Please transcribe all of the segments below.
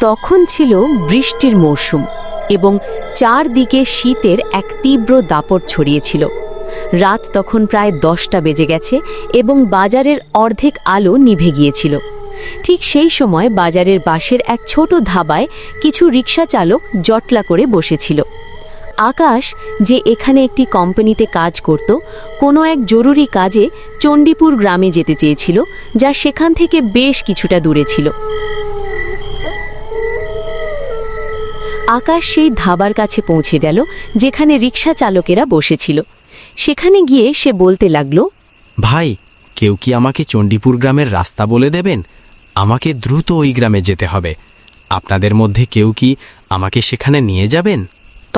তখন ছিল বৃষ্টির মৌসুম এবং চারদিকে শীতের এক তীব্র দাপট ছড়িয়েছিল। রাত তখন প্রায় 10টা বেজে গেছে এবং বাজারের অর্ধেক আলো নিভে গিয়েছিল। ঠিক সেই সময় বাজারের পাশের এক ছোট ধাবায় কিছু রিকশা চালক জটলা করে বসেছিল। আকাশ, যে এখানে একটি কোম্পানিতে কাজ করত, কোনো এক জরুরি কাজে চণ্ডীপুর গ্রামে যেতে চেয়েছিল, যা সেখান থেকে বেশ কিছুটা দূরে ছিল। আকাশ সেই ধাবার কাছে পৌঁছে গেল যেখানে রিকশা চালকেরা বসেছিল। সেখানে গিয়ে সে বলতে লাগল, ভাই, কেউ কি আমাকে চণ্ডীপুর গ্রামের রাস্তা বলে দেবেন? আমাকে দ্রুত ওই গ্রামে যেতে হবে। আপনাদের মধ্যে কেউ কি আমাকে সেখানে নিয়ে যাবেন?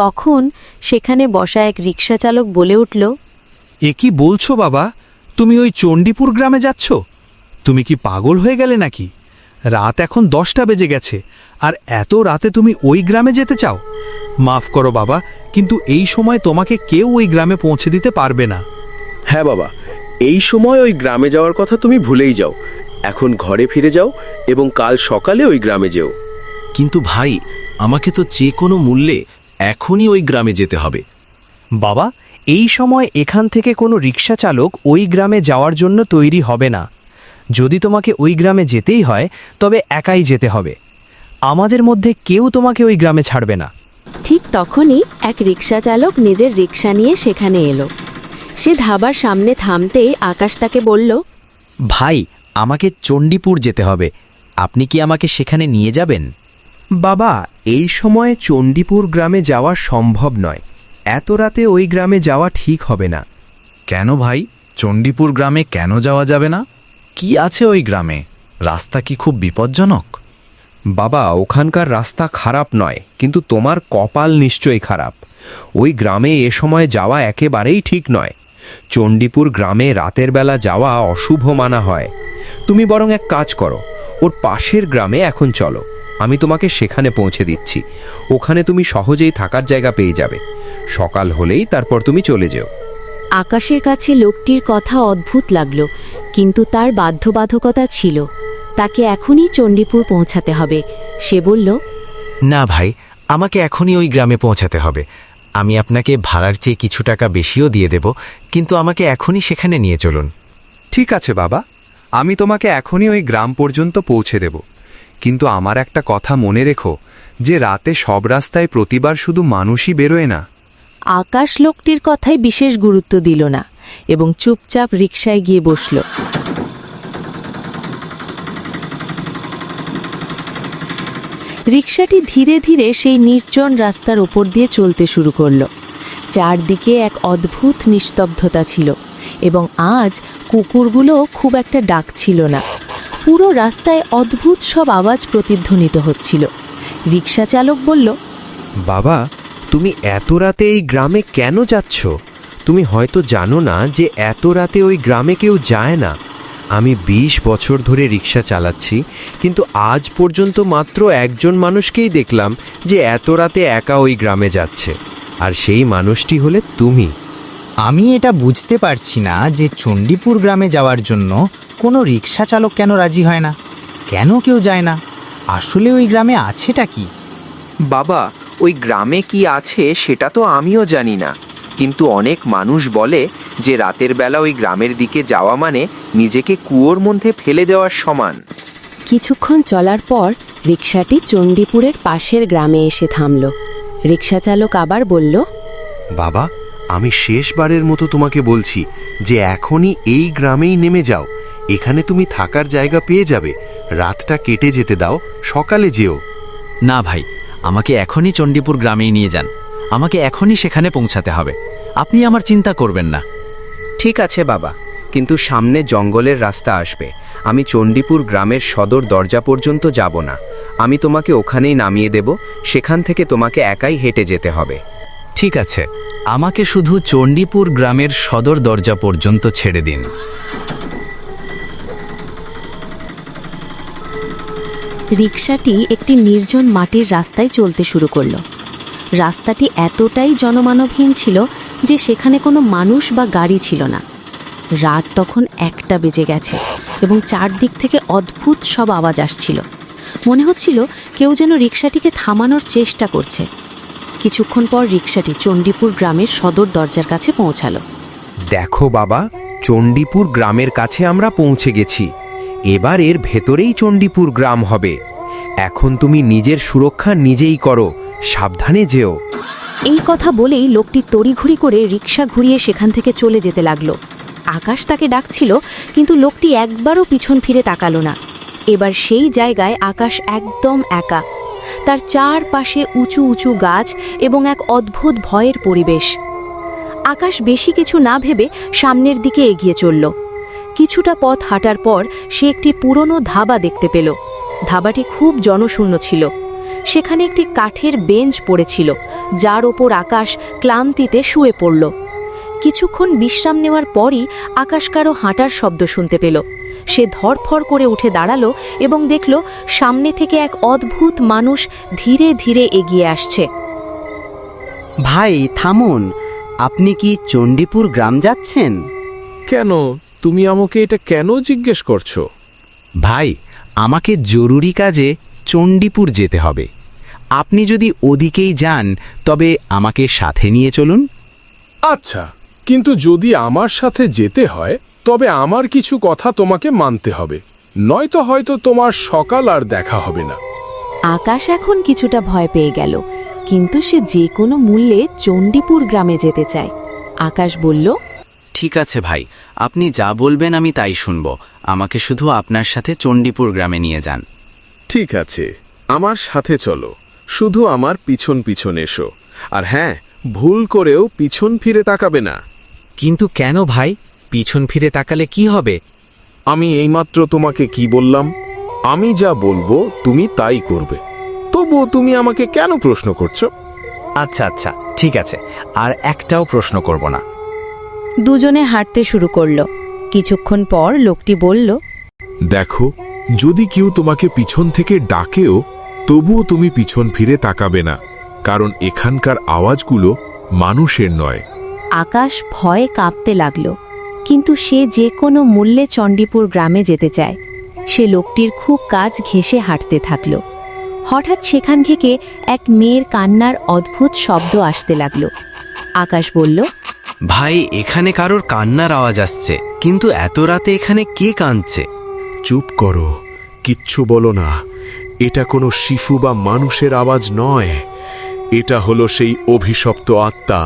তখন সেখানে বসা এক রিকশা চালক বলে উঠল, এ কি বলছো বাবা? তুমি ওই চণ্ডীপুর গ্রামে যাচ্ছ? তুমি কি পাগল হয়ে গেলে নাকি? রাত এখন 10টা বেজে গেছে, আর এত রাতে তুমি ওই গ্রামে যেতে চাও? মাফ করো বাবা, কিন্তু এই সময় তোমাকে কেউ ওই গ্রামে পৌঁছে দিতে পারবে না। হ্যাঁ বাবা, এই সময় ওই গ্রামে যাওয়ার কথা তুমি ভুলেই যাও। এখন ঘরে ফিরে যাও এবং কাল সকালে ওই গ্রামে যেও। কিন্তু ভাই, আমাকে তো যে কোনো মূল্যে এখনই ওই গ্রামে যেতে হবে। বাবা, এই সময় এখান থেকে কোনো রিকশা চালক ওই গ্রামে যাওয়ার জন্য তৈরি হবে না। যদি তোমাকে ওই গ্রামে যেতেই হয় তবে একাই যেতে হবে। আমাদের মধ্যে কেউ তোমাকে ওই গ্রামে ছাড়বে না। ঠিক তখনই এক রিকশা চালক নিজের রিকশা নিয়ে সেখানে এলো। সে ধাবার সামনে থামতেই আকাশ তাকে বলল, ভাই, আমাকে চণ্ডীপুর যেতে হবে। আপনি কি আমাকে সেখানে নিয়ে যাবেন? বাবা, এই সময়ে চণ্ডীপুর গ্রামে যাওয়া সম্ভব নয়। এত রাতে ওই গ্রামে যাওয়া ঠিক হবে না। কেন ভাই, চণ্ডীপুর গ্রামে কেন যাওয়া যাবে না? কি আছে ওই গ্রামে? রাস্তা কি খুব বিপজ্জনক? বাবা, ওখানকার রাস্তা খারাপ নয়, কিন্তু তোমার কপাল নিশ্চয়ই খারাপ। ওই গ্রামে এ সময় যাওয়া একেবারেই ঠিক নয়। চণ্ডীপুর গ্রামে রাতের বেলা যাওয়া অশুভ মানা হয়। তুমি বরং এক কাজ করো, ওর পাশের গ্রামে এখন চলো। আমি তোমাকে সেখানে পৌঁছে দিচ্ছি। ওখানে তুমি সহজেই থাকার জায়গা পেয়ে যাবে। সকাল হলেই তারপর তুমি চলে যেও। আকাশের কাছে লোকটির কথা অদ্ভুত লাগল, কিন্তু তার বাধ্যবাধকতা ছিল। তাকে এখনই চণ্ডীপুর পৌঁছাতে হবে। সে বলল, না ভাই, আমাকে এখনই ওই গ্রামে পৌঁছাতে হবে। আমি আপনাকে ভাড়ার চেয়ে কিছু টাকা বেশিও দিয়ে দেব, কিন্তু আমাকে এখনই সেখানে নিয়ে চলুন। ঠিক আছে বাবা, আমি তোমাকে এখনই ওই গ্রাম পর্যন্ত পৌঁছে দেব। কিন্তু আমার একটা কথা মনে রেখো, যে রাতে সব রাস্তায় প্রতিবার শুধু মানুষই বেরোয় না। আকাশ লোকটির কথায় বিশেষ গুরুত্ব দিল না এবং চুপচাপ রিকশায় গিয়ে বসল। রিকশাটি ধীরে ধীরে সেই নির্জন রাস্তার ওপর দিয়ে চলতে শুরু করল। চারদিকে এক অদ্ভুত নিস্তব্ধতা ছিল এবং আজ কুকুরগুলো খুব একটা ডাকছিল না। পুরো রাস্তায় অদ্ভুত সব আওয়াজ প্রতিধ্বনিত হচ্ছিল। রিকশা চালক বলল, বাবা, তুমি এত রাতে এই গ্রামে কেন যাচ্ছ? তুমি হয়তো জানো না যে এত রাতে ওই গ্রামে কেউ যায় না। আমি 20 বছর ধরে রিকশা চালাচ্ছি, কিন্তু আজ পর্যন্ত মাত্র একজন মানুষকেই দেখলাম যে এত রাতে একা ওই গ্রামে যাচ্ছে, আর সেই মানুষটি হলে তুমি। আমি এটা বুঝতে পারছি না যে চণ্ডীপুর গ্রামে যাওয়ার জন্য কোনো রিকশা চালক কেন রাজি হয় না। কেন কেউ যায় না? আসলে ওই গ্রামে আছেটা কি? বাবা, ওই গ্রামে কি আছে সেটা তো আমিও জানি না, কিন্তু অনেক মানুষ বলে যে রাতের বেলা ওই গ্রামের দিকে যাওয়া মানে নিজেকে কুয়োর মধ্যে ফেলে যাওয়ার সমান। কিছুক্ষণ চলার পর রিকশাটি চণ্ডীপুরের পাশের গ্রামে এসে থামল। রিকশা চালক আবার বলল, বাবা, আমি শেষবারের মতো তোমাকে বলছি যে এখনই এই গ্রামেই নেমে যাও। এখানে তুমি থাকার জায়গা পেয়ে যাবে। রাতটা কেটে যেতে দাও, সকালে যেও। না ভাই, আমাকে এখনই চণ্ডীপুর গ্রামেই নিয়ে যান। আমাকে এখনই সেখানে পৌঁছাতে হবে। আপনি আমার চিন্তা করবেন না। ঠিক আছে বাবা, কিন্তু সামনে জঙ্গলের রাস্তা আসবে। আমি চণ্ডীপুর গ্রামের সদর দরজা পর্যন্ত যাব না। আমি তোমাকে ওখানেই নামিয়ে দেব। সেখান থেকে তোমাকে একাই হেঁটে যেতে হবে। ঠিক আছে, আমাকে শুধু চণ্ডীপুর গ্রামের সদর দরজা পর্যন্ত ছেড়ে দিন। রিকশাটি একটি নির্জন মাটির রাস্তায় চলতে শুরু করল। রাস্তাটি এতটাই জনমানবহীন ছিল যে সেখানে কোনো মানুষ বা গাড়ি ছিল না। রাত তখন 1টা বেজে গেছে এবং চারদিক থেকে অদ্ভুত সব আওয়াজ আসছিল। মনে হচ্ছিল কেউ যেন রিকশাটিকে থামানোর চেষ্টা করছে। কিছুক্ষণ পর রিকশাটি চণ্ডীপুর গ্রামের সদর দরজার কাছে পৌঁছালো। দেখো বাবা, চণ্ডীপুর গ্রামের কাছে আমরা পৌঁছে গেছি। এবার এর ভেতরেই চণ্ডীপুর গ্রাম হবে। এখন তুমি নিজের সুরক্ষা নিজেই করো, সাবধানে যেও। এই কথা বলেই লোকটি তড়িঘড়ি করে রিকশা ঘুরিয়ে সেখান থেকে চলে যেতে লাগলো। আকাশ তাকে ডাকছিল, কিন্তু লোকটি একবারও পিছন ফিরে তাকালো না। এবার সেই জায়গায় আকাশ একদম একা। তার চারপাশে উঁচু উঁচু গাছ এবং এক অদ্ভুত ভয়ের পরিবেশ। আকাশ বেশি কিছু না ভেবে সামনের দিকে এগিয়ে চলল। কিছুটা পথ হাঁটার পর সে একটি পুরনো ধাবা দেখতে পেল। ধাবাটি খুব জনশূন্য ছিল। সেখানে একটি কাঠের বেঞ্চ পড়েছিল, যার ওপর আকাশ ক্লান্তিতে শুয়ে পড়ল। কিছুক্ষণ বিশ্রাম নেওয়ার পরই আকাশ কারো হাঁটার শব্দ শুনতে পেল। সে ধরফর করে উঠে দাঁড়ালো এবং দেখল সামনে থেকে এক অদ্ভুত মানুষ ধীরে ধীরে এগিয়ে আসছে। ভাই থামুন, আপনি কি চণ্ডীপুর গ্রাম যাচ্ছেন? কেন, তুমি আমাকে এটা কেন জিজ্ঞেস করছো? ভাই, আমাকে জরুরি কাজে চণ্ডীপুর যেতে হবে। আপনি যদি ওদিকেই যান তবে আমাকে সাথে নিয়ে চলুন। আচ্ছা, কিন্তু যদি আমার সাথে যেতে হয় তবে আমার কিছু কথা তোমাকে মানতে হবে, নয়তো হয়তো তোমার সকাল আর দেখা হবে না। আকাশ এখন কিছুটা ভয় পেয়ে গেল, কিন্তু সে যে কোনো মূল্যে চণ্ডীপুর গ্রামে যেতে চায়। আকাশ বলল, ঠিক আছে ভাই, আপনি যা বলবেন আমি তাই শুনব। আমাকে শুধু আপনার সাথে চণ্ডীপুর গ্রামে নিয়ে যান। ঠিক আছে, আমার সাথে চলো, শুধু আমার পিছন পিছন এসো। আর হ্যাঁ, ভুল করেও পিছন ফিরে তাকাবে না। কিন্তু কেন ভাই? পিছন ফিরে তাকালে কি হবে? আমি এইমাত্র তোমাকে কি বললাম? আমি যা বলবো তুমি তাই করবে। তবুও তুমি আমাকে কেন প্রশ্ন করছো? আচ্ছা আচ্ছা, ঠিক আছে, আর একটাও প্রশ্ন করব না। দুজনে হাঁটতে শুরু করল। কিছুক্ষণ পর লোকটি বলল, দেখো, যদি কেউ তোমাকে পিছন থেকে ডাকেও তবুও তুমি পিছন ফিরে তাকাবে না, কারণ এখানকার আওয়াজগুলো মানুষের নয়। আকাশ ভয়ে কাঁপতে লাগল, কিন্তু সে যে কোনো মূল্যে চণ্ডীপুর গ্রামে যেতে চায়। সে লোকটির খুব কাজ ঘেঁষে হাঁটতে থাকল। হঠাৎ সেখান থেকে এক মেয়ের কান্নার অদ্ভুত শব্দ আসতে লাগল। আকাশ বলল, ভাই, এখানে কারোর কান্নার আওয়াজ আসছে, কিন্তু এত রাতে এখানে কে কাঁদছে? চুপ করো, কিচ্ছু বলো না। এটা কোনো শিশু বা মানুষের আওয়াজ নয়। এটা হলো সেই অভিশপ্ত আত্মা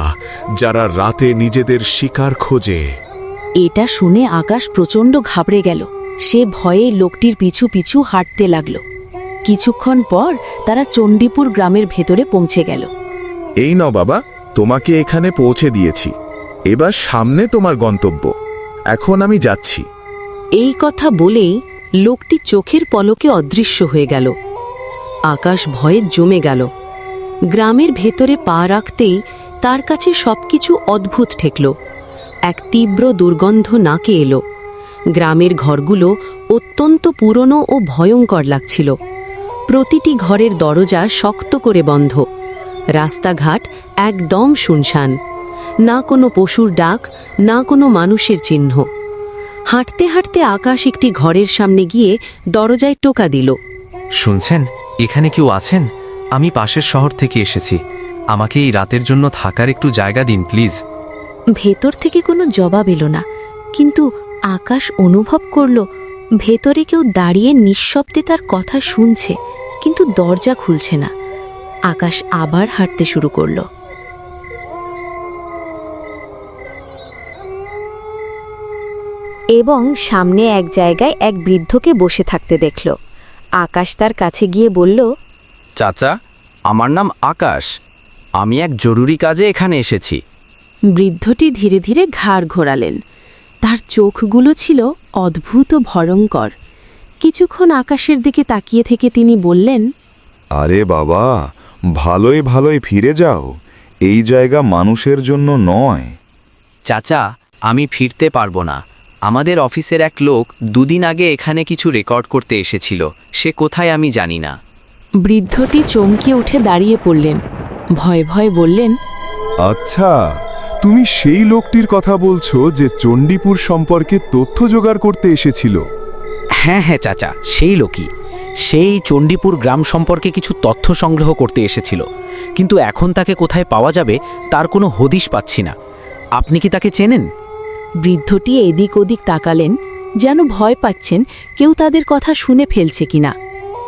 যারা রাতে নিজেদের শিকার খোঁজে। এটা শুনে আকাশ প্রচণ্ড ঘাবড়ে গেল। সে ভয়ে লোকটির পিছু পিছু হাঁটতে লাগল। কিছুক্ষণ পর তারা চণ্ডীপুর গ্রামের ভেতরে পৌঁছে গেল। এই নাও বাবা, তোমাকে এখানে পৌঁছে দিয়েছি। এবার সামনে তোমার গন্তব্য। এখন আমি যাচ্ছি। এই কথা বলেই লোকটি চোখের পলকে অদৃশ্য হয়ে গেল। আকাশ ভয়ে জমে গেল। গ্রামের ভেতরে পা রাখতেই তার কাছে সবকিছু অদ্ভুত ঠেকল। এক তীব্র দুর্গন্ধ নাকে এলো। গ্রামের ঘরগুলো অত্যন্ত পুরনো ও ভয়ঙ্কর লাগছিল। প্রতিটি ঘরের দরজা শক্ত করে বন্ধ। রাস্তাঘাট একদম শুনশান। না কোনো পশুর ডাক, না কোনো মানুষের চিহ্ন। হাঁটতে হাঁটতে আকাশ একটি ঘরের সামনে গিয়ে দরজায় টোকা দিল। শুনছেন, এখানে কেউ আছেন? আমি পাশের শহর থেকে এসেছি। আমাকে এই রাতের জন্য থাকার একটু জায়গা দিন প্লিজ। ভেতর থেকে কোনো জবাব এলো না, কিন্তু আকাশ অনুভব করল ভেতরে কেউ দাঁড়িয়ে নিঃশব্দে তার কথা শুনছে, কিন্তু দরজা খুলছে না। আকাশ আবার হাঁটতে শুরু করল। এবং সামনে এক জায়গায় এক বৃদ্ধকে বসে থাকতে দেখল। আকাশ তার কাছে গিয়ে বলল, চাচা, আমার নাম আকাশ। আমি এক জরুরি কাজে এখানে এসেছি। বৃদ্ধটি ধীরে ধীরে ঘাড় ঘোরালেন। তার চোখগুলো ছিল অদ্ভুত ও ভয়ঙ্কর। কিছুক্ষণ আকাশের দিকে তাকিয়ে থেকে তিনি বললেন, আরে বাবা, ভালোই ভালোই ফিরে যাও। এই জায়গা মানুষের জন্য নয়। চাচা, আমি ফিরতে পারবো না। আমাদের অফিসের এক লোক দুদিন আগে এখানে কিছু রেকর্ড করতে এসেছিল। সে কোথায় আমি জানি না। বৃদ্ধটি চমকে উঠে দাঁড়িয়ে পড়লেন। ভয়ে ভয়ে বললেন, আচ্ছা, তুমি সেই লোকটির কথা বলছো যে চণ্ডীপুর সম্পর্কে তথ্য জোগাড় করতে এসেছিল? হ্যাঁ হ্যাঁ চাচা, সেই লোকই। সেই চণ্ডীপুর গ্রাম সম্পর্কে কিছু তথ্য সংগ্রহ করতে এসেছিল, কিন্তু এখন তাকে কোথায় পাওয়া যাবে তার কোনো হদিশ পাচ্ছি না। আপনি কি তাকে চেনেন? বৃদ্ধটি এদিক ওদিক তাকালেন, যেন ভয় পাচ্ছেন কেউ তাদের কথা শুনে ফেলছে কিনা।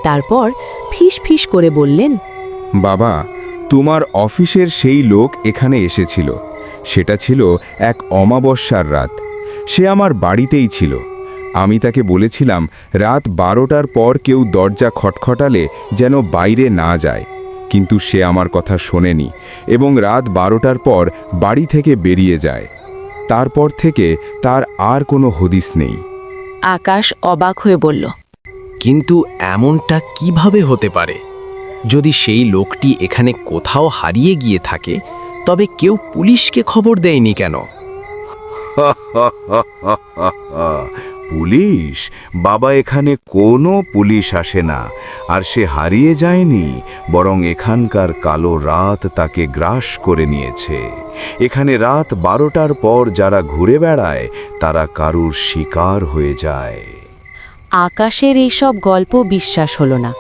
তারপর ফিস ফিস করে বললেন, বাবা, তোমার অফিসের সেই লোক এখানে এসেছিল। সেটা ছিল এক অমাবস্যার রাত। সে আমার বাড়িতেই ছিল। আমি তাকে বলেছিলাম রাত 12টার পর কেউ দরজা খটখটালে যেন বাইরে না যায়, কিন্তু সে আমার কথা শোনেনি এবং রাত 12টার পর বাড়ি থেকে বেরিয়ে যায়। তারপর থেকে তার আর কোনো হদিস নেই। আকাশ অবাক হয়ে বলল, কিন্তু এমনটা কিভাবে হতে পারে? যদি সেই লোকটি এখানে কোথাও হারিয়ে গিয়ে থাকে, তবে কেউ পুলিশকে খবর দেয়নি কেন? পুলিশ? বাবা, এখানে কোনো পুলিশ আসে না। আর সে হারিয়ে যায়নি, বরং এখানকার কালো রাত তাকে গ্রাস করে নিয়েছে। এখানে রাত 12টার পর যারা ঘুরে বেড়ায় তারা কারুর শিকার হয়ে যায়। আকাশের এইসব গল্প বিশ্বাস হলো না।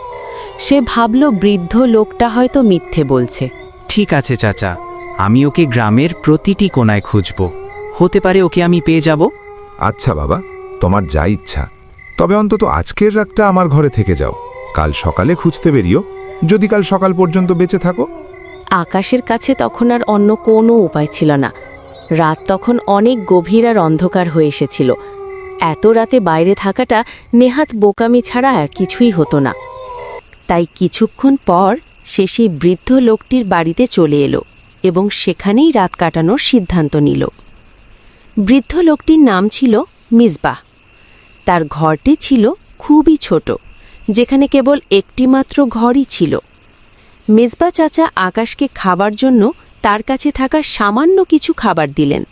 সে ভাবল বৃদ্ধ লোকটা হয়তো মিথ্যে বলছে। ঠিক আছে চাচা, আমি ওকে গ্রামের প্রতিটি কোণায় খুঁজব। হতে পারে ওকে আমি পেয়ে যাব। আচ্ছা বাবা, তোমার যা ইচ্ছা। তবে অন্তত আজকের রাতটা আমার ঘরে থেকে যাও। কাল সকালে খুঁজতে বেরিও, যদি কাল সকাল পর্যন্ত বেঁচে থাকো। আকাশের কাছে তখন আর অন্য কোনো উপায় ছিল না। রাত তখন অনেক গভীর আর অন্ধকার হয়ে এসেছিল। এত রাতে বাইরে থাকাটা নেহাত বোকামি ছাড়া আর কিছুই হতো না। তাই কিছুক্ষণ পর সে সেই বৃদ্ধ লোকটির বাড়িতে চলে এলো এবং সেখানেই রাত কাটানোর সিদ্ধান্ত নিল। বৃদ্ধ লোকটির নাম ছিল মিসবাহ। তার ঘরটি ছিল খুবই ছোট, যেখানে কেবল একটিমাত্র ঘরই ছিল। মিসবাহ চাচা আকাশকে খাবার জন্য তার কাছে থাকা সামান্য কিছু খাবার দিলেন।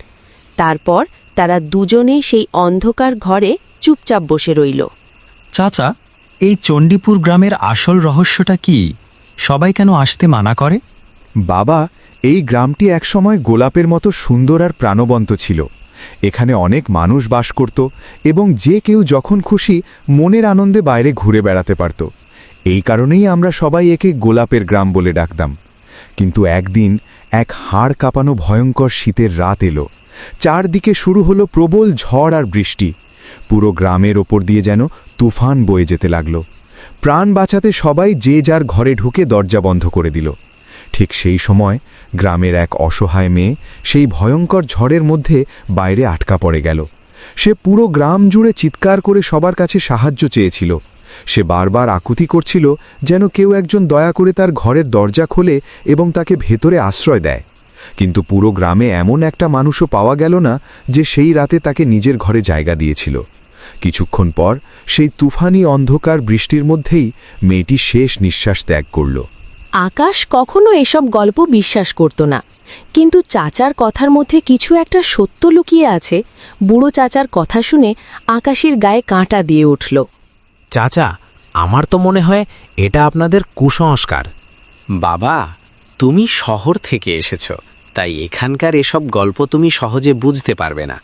তারপর তারা দুজনেই সেই অন্ধকার ঘরে চুপচাপ বসে রইল। চাচা, এই চণ্ডীপুর গ্রামের আসল রহস্যটা কি? সবাই কেন আসতে মানা করে? বাবা, এই গ্রামটি একসময় গোলাপের মতো সুন্দর আর প্রাণবন্ত ছিল। এখানে অনেক মানুষ বাস করত এবং যে কেউ যখন খুশি মনের আনন্দে বাইরে ঘুরে বেড়াতে পারত। এই কারণেই আমরা সবাই একে গোলাপের গ্রাম বলে ডাকতাম। কিন্তু একদিন এক হাড় কাঁপানো ভয়ঙ্কর শীতের রাত এলো। চারদিকে শুরু হলো প্রবল ঝড় আর বৃষ্টি। পুরো গ্রামের ওপর দিয়ে যেন তুফান বয়ে যেতে লাগল। প্রাণ বাঁচাতে সবাই যে যার ঘরে ঢুকে দরজা বন্ধ করে দিল। ঠিক সেই সময় গ্রামের এক অসহায় মেয়ে সেই ভয়ঙ্কর ঝড়ের মধ্যে বাইরে আটকা পড়ে গেল। সে পুরো গ্রাম জুড়ে চিৎকার করে সবার কাছে সাহায্য চেয়েছিল। সে বারবার আকুতি করছিল যেন কেউ একজন দয়া করে তার ঘরের দরজা খোলে এবং তাকে ভেতরে আশ্রয় দেয়। কিন্তু পুরো গ্রামে এমন একটা মানুষও পাওয়া গেল না যে সেই রাতে তাকে নিজের ঘরে জায়গা দিয়েছিল। কিছুক্ষণ পর সেই তুফানি অন্ধকার বৃষ্টির মধ্যেই মেয়েটি শেষ নিঃশ্বাস ত্যাগ করল। আকাশ কখনো এসব গল্প বিশ্বাস করত না, কিন্তু চাচার কথার মধ্যে কিছু একটা সত্য লুকিয়ে আছে। বুড়ো চাচার কথা শুনে আকাশের গায়ে কাঁটা দিয়ে উঠল। চাচা, আমার তো মনে হয় এটা আপনাদের কুসংস্কার। বাবা, তুমি শহর থেকে এসেছ, তাই এখানকার এসব গল্প তুমি সহজে বুঝতে পারবে না।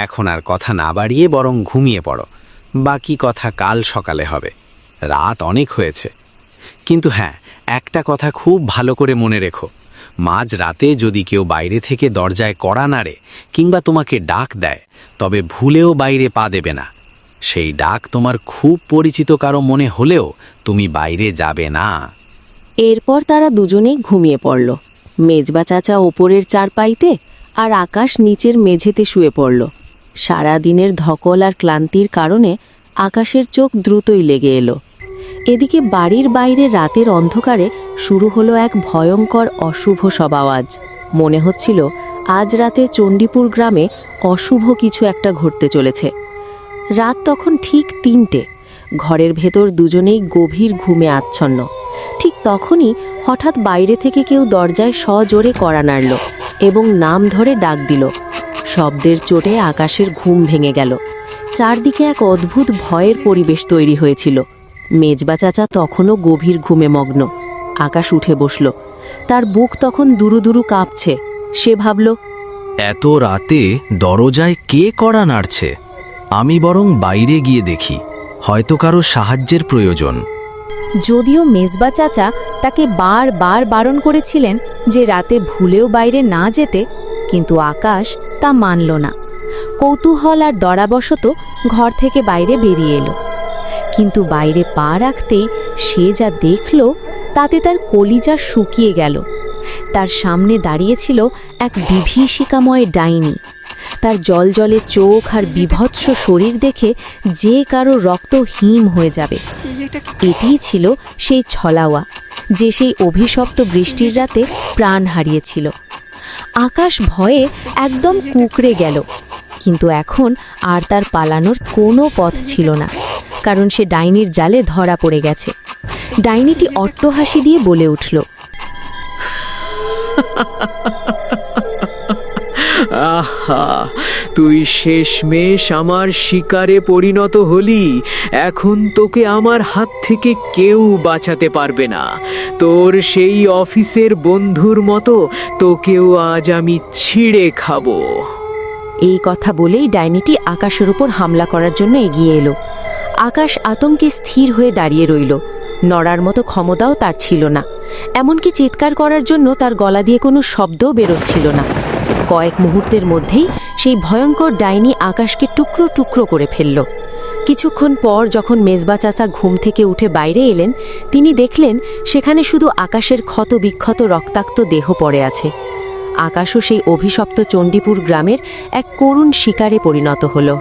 এখন আর কথা না বাড়িয়ে বরং ঘুমিয়ে পড়ো। বাকি কথা কাল সকালে হবে। রাত অনেক হয়েছে। কিন্তু হ্যাঁ, একটা কথা খুব ভালো করে মনে রেখো, মাঝ রাতে যদি কেউ বাইরে থেকে দরজায় কড়া নাড়ে কিংবা তোমাকে ডাক দেয়, তবে ভুলেও বাইরে পা দেবে না। সেই ডাক তোমার খুব পরিচিত কারো মনে হলেও তুমি বাইরে যাবে না। এরপর তারা দুজনেই ঘুমিয়ে পড়ল। মেজবা চাচা ওপরের চারপাইতে আর আকাশ নিচের মেঝেতে শুয়ে পড়ল। সারা দিনের ধকল আর ক্লান্তির কারণে আকাশের চোখ দ্রুতই লেগে এলো। এদিকে বাড়ির বাইরে রাতের অন্ধকারে শুরু হলো এক ভয়ঙ্কর অশুভ সব আওয়াজ। মনে হচ্ছিল আজ রাতে চণ্ডীপুর গ্রামে অশুভ কিছু একটা ঘটতে চলেছে। রাত তখন ঠিক 3টে। ঘরের ভেতর দুজনেই গভীর ঘুমে আচ্ছন্ন। ঠিক তখনই হঠাৎ বাইরে থেকে কেউ দরজায় সজোরে কড়া নাড়ল এবং নাম ধরে ডাক দিল। শব্দের চোটে আকাশের ঘুম ভেঙে গেল। চারদিকে এক অদ্ভুত ভয়ের পরিবেশ তৈরি হয়েছিল। মেজবা চাচা তখনও গভীর ঘুমে মগ্ন। আকাশ উঠে বসল। তার বুক তখন দুরু দুরু কাঁপছে। সে ভাবল, এত রাতে দরজায় কে কড়া নাড়ছে? আমি বরং বাইরে গিয়ে দেখি, হয়তো কারো সাহায্যের প্রয়োজন। যদিও মেজবা চাচা তাকে বারবার বারণ করেছিলেন যে রাতে ভুলেও বাইরে না যেতে, কিন্তু আকাশ তা মানল না। কৌতূহল আর দড়াবশত ঘর থেকে বাইরে বেরিয়ে এলো। কিন্তু বাইরে পা রাখতেই সে যা দেখল তাতে তার কলিজা শুকিয়ে গেল। তার সামনে দাঁড়িয়েছিল এক বিভীষিকাময় ডাইনি। তার জলজলে চোখ আর বিভৎস শরীর দেখে যে কারো রক্ত হিম হয়ে যাবে। এটিই ছিল সেই ছলাওয়া, যে সেই অভিশপ্ত বৃষ্টির রাতে প্রাণ হারিয়েছিল। আকাশ ভয়ে একদম কুঁকড়ে গেল, কিন্তু এখন আর তার পালানোর কোনো পথ ছিল না, কারণ সে ডাইনির জালে ধরা পড়ে গেছে। ডাইনিটি অট্টহাসি দিয়ে বলে উঠল, আহা, তুই শেষমেশ আমার শিকারে পরিণত হলি। এখন তোকে আমার হাত থেকে কেউ বাঁচাতে পারবে না। তোর সেই অফিসের বন্ধুর মতো তোকেও আজ আমি ছিঁড়ে খাবো। এই কথা বলেই ডাইনিটি আকাশের উপর হামলা করার জন্য এগিয়ে এলো। আকাশ আতঙ্কে স্থির হয়ে দাঁড়িয়ে রইল। নড়ার মতো ক্ষমতাও তার ছিল না, এমনকি চিৎকার করার জন্য তার গলা দিয়ে কোনো শব্দও বেরোচ্ছিল না। কয়েক মুহূর্তের মধ্যেই সেই ভয়ঙ্কর ডাইনি আকাশকে টুকরো টুকরো করে ফেলল। কিছুক্ষণ পর যখন মেজবা চাচা ঘুম থেকে উঠে বাইরে এলেন, তিনি দেখলেন সেখানে শুধু আকাশের ক্ষত বিক্ষত রক্তাক্ত দেহ পড়ে আছে। আকাশও সেই অভিশপ্ত চণ্ডীপুর গ্রামের এক করুণ শিকারে পরিণত হলো।